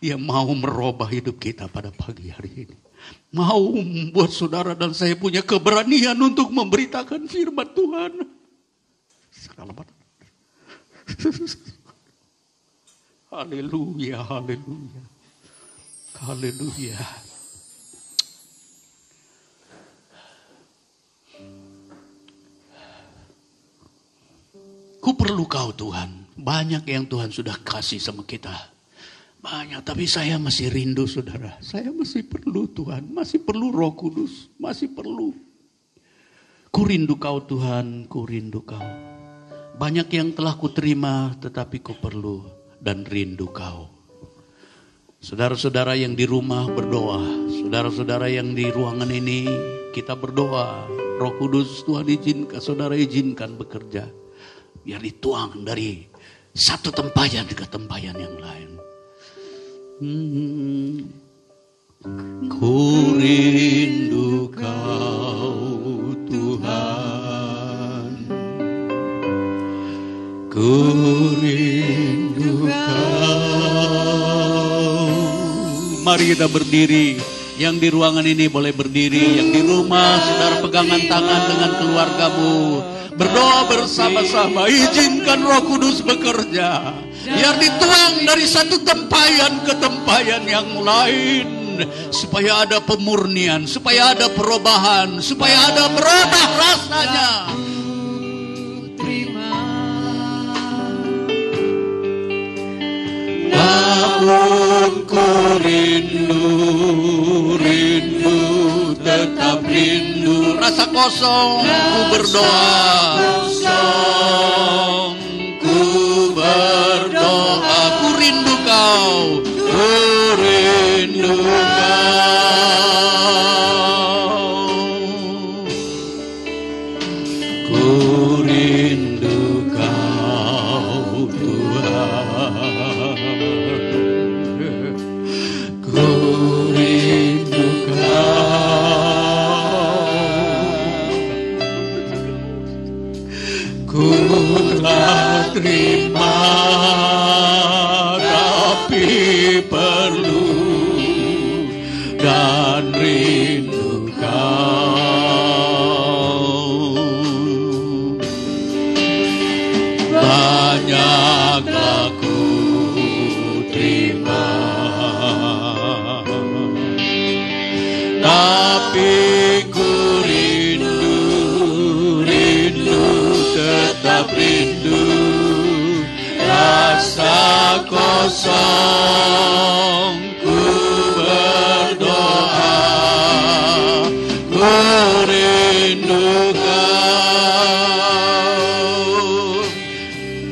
S4: Dia mau merubah hidup kita pada pagi hari ini. Mau membuat saudara dan saya punya keberanian untuk memberitakan firman Tuhan. Haleluya, haleluya. Haleluya. Ku perlu kau Tuhan. Banyak yang Tuhan sudah kasih sama kita. Banyak, tapi saya masih rindu saudara. Saya masih perlu Tuhan. Masih perlu Roh Kudus. Masih perlu. Ku rindu kau Tuhan. Ku rindu kau. Banyak yang telah ku terima. Tetapi ku perlu dan rindu kau. Saudara-saudara yang di rumah berdoa. Saudara-saudara yang di ruangan ini kita berdoa. Roh Kudus Tuhan izinkan. Saudara izinkan bekerja. Biar dituang dari satu tempayan ke tempayan yang lain. Ku rindu kau Tuhan. Ku rindu kau. Mari kita berdiri. Yang di ruangan ini boleh berdiri. Yang di rumah saudara pegangan tangan dengan keluargamu. Berdoa bersama-sama, izinkan Roh Kudus bekerja. Biar dituang dari satu tempayan ke tempayan yang lain. Supaya ada pemurnian, supaya ada perubahan, supaya ada berubah rasanya. Namun ku rindu, tetap rindu. Rasa kosong, ku berdoa. Ku berdoa, ku rindu kau. Ku rindu kau. Ku rindu kau Tuhan. Ku rindu ku telah terima, tapi perlu dan rindu kau. Banyak aku terima, tapi ku tetap rindu. Rasa kosong, ku berdoa. Ku rindu kau.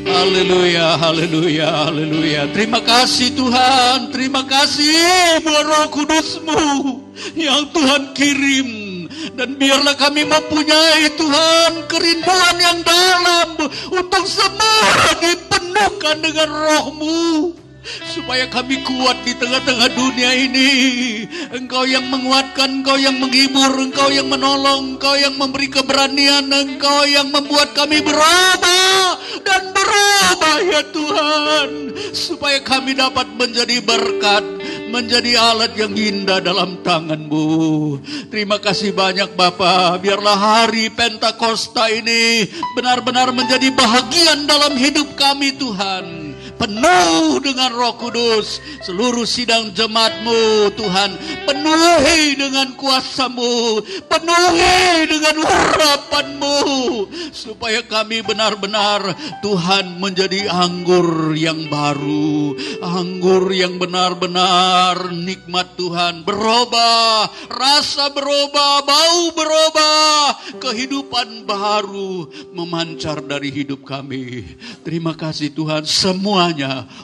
S4: Haleluya, haleluya, haleluya. Terima kasih Tuhan. Terima kasih buat Roh Kudus-Mu yang Tuhan kirim. Dan biarlah kami mempunyai Tuhan kerinduan yang dalam untuk semua dipenuhkan dengan Roh-Mu. supaya kami kuat di tengah-tengah dunia ini. Engkau yang menguatkan, Engkau yang menghibur, Engkau yang menolong, Engkau yang memberi keberanian, Engkau yang membuat kami berubah dan berubah ya Tuhan, supaya kami dapat menjadi berkat, menjadi alat yang indah dalam tangan-Mu. Terima kasih banyak Bapa. Biarlah hari Pentakosta ini benar-benar menjadi bahagian dalam hidup kami Tuhan. Penuh dengan Roh Kudus, seluruh sidang jemaat-Mu Tuhan, penuhi dengan kuasa-Mu, penuhi dengan urapan-Mu, supaya kami benar-benar Tuhan menjadi anggur yang baru, anggur yang benar-benar nikmat Tuhan, berubah, rasa berubah, bau berubah, kehidupan baru memancar dari hidup kami. Terima kasih Tuhan, semuanya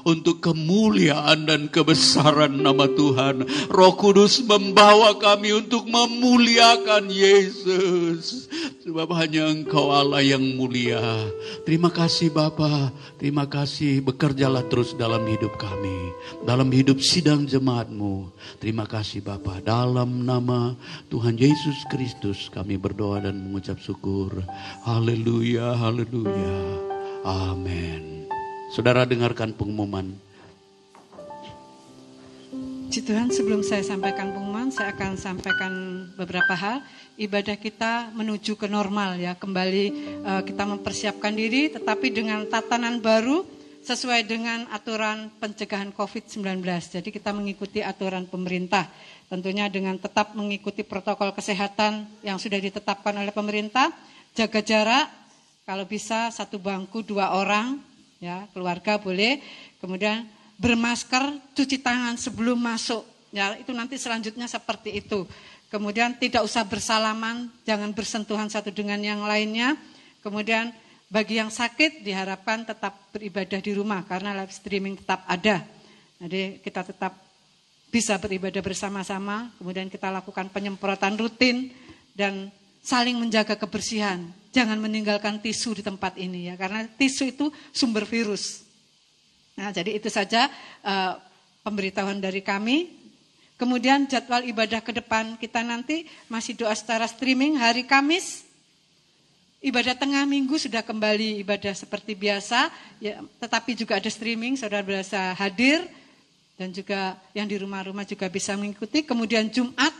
S4: untuk kemuliaan dan kebesaran nama Tuhan. Roh Kudus membawa kami untuk memuliakan Yesus, sebab hanya Engkau Allah yang mulia. Terima kasih Bapa, terima kasih. Bekerjalah terus dalam hidup kami, dalam hidup sidang jemaat-Mu. Terima kasih Bapa. Dalam nama Tuhan Yesus Kristus kami berdoa dan mengucap syukur. Haleluya, haleluya, amin. Saudara dengarkan pengumuman.
S1: Puji Tuhan, sebelum saya sampaikan pengumuman, saya akan sampaikan beberapa hal. Ibadah kita menuju ke normal ya, kembali kita mempersiapkan diri, tetapi dengan tatanan baru sesuai dengan aturan pencegahan COVID-19. Jadi kita mengikuti aturan pemerintah, tentunya dengan tetap mengikuti protokol kesehatan yang sudah ditetapkan oleh pemerintah, jaga jarak, kalau bisa 1 bangku 2 orang, ya, keluarga boleh, kemudian bermasker, cuci tangan sebelum masuk, ya, itu nanti selanjutnya seperti itu. Kemudian tidak usah bersalaman, jangan bersentuhan satu dengan yang lainnya. Kemudian bagi yang sakit diharapkan tetap beribadah di rumah karena live streaming tetap ada. Jadi kita tetap bisa beribadah bersama-sama, kemudian kita lakukan penyemprotan rutin dan saling menjaga kebersihan. Jangan meninggalkan tisu di tempat ini ya, karena tisu itu sumber virus. Nah, jadi itu saja pemberitahuan dari kami. Kemudian jadwal ibadah ke depan kita nanti masih doa secara streaming hari Kamis. Ibadah tengah minggu sudah kembali ibadah seperti biasa, ya, tetapi juga ada streaming, saudara bisa hadir dan juga yang di rumah-rumah juga bisa mengikuti. Kemudian Jumat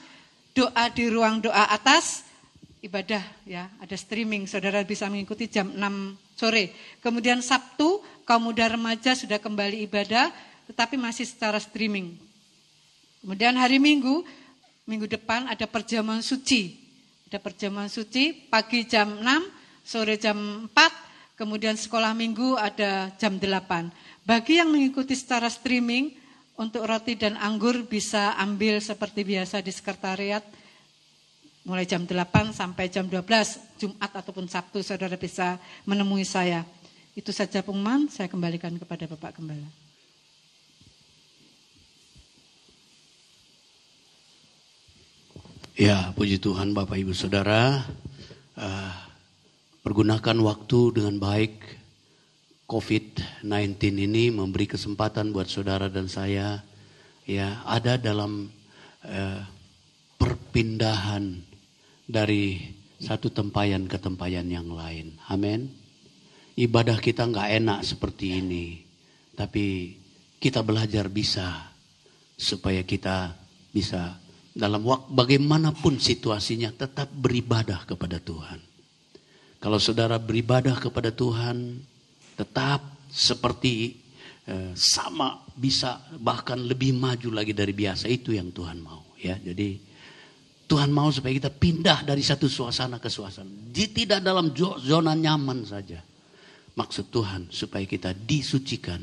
S1: doa di ruang doa atas. Ibadah ya, ada streaming, saudara bisa mengikuti jam 6 sore. Kemudian Sabtu, kaum muda remaja sudah kembali ibadah, tetapi masih secara streaming. Kemudian hari Minggu, minggu depan ada perjamuan suci. Ada perjamuan suci, pagi jam 6, sore jam 4, kemudian sekolah minggu ada jam 8. Bagi yang mengikuti secara streaming, untuk roti dan anggur bisa ambil seperti biasa di sekretariat, mulai jam 8 sampai jam 12, Jumat ataupun Sabtu, saudara bisa menemui saya. Itu saja pengumuman, saya kembalikan kepada Bapak Gembala.
S4: Ya, puji Tuhan Bapak Ibu Saudara, pergunakan waktu dengan baik. COVID-19 ini memberi kesempatan buat saudara dan saya, ya, ada dalam perpindahan dari satu tempayan ke tempayan yang lain. Amin. Ibadah kita nggak enak seperti ini, tapi kita belajar bisa supaya kita bisa dalam waktu bagaimanapun situasinya tetap beribadah kepada Tuhan. Kalau saudara beribadah kepada Tuhan, tetap seperti sama, bisa bahkan lebih maju lagi dari biasa. Itu yang Tuhan mau, ya. Jadi Tuhan mau supaya kita pindah dari satu suasana ke suasana. Tidak dalam zona nyaman saja. Maksud Tuhan supaya kita disucikan.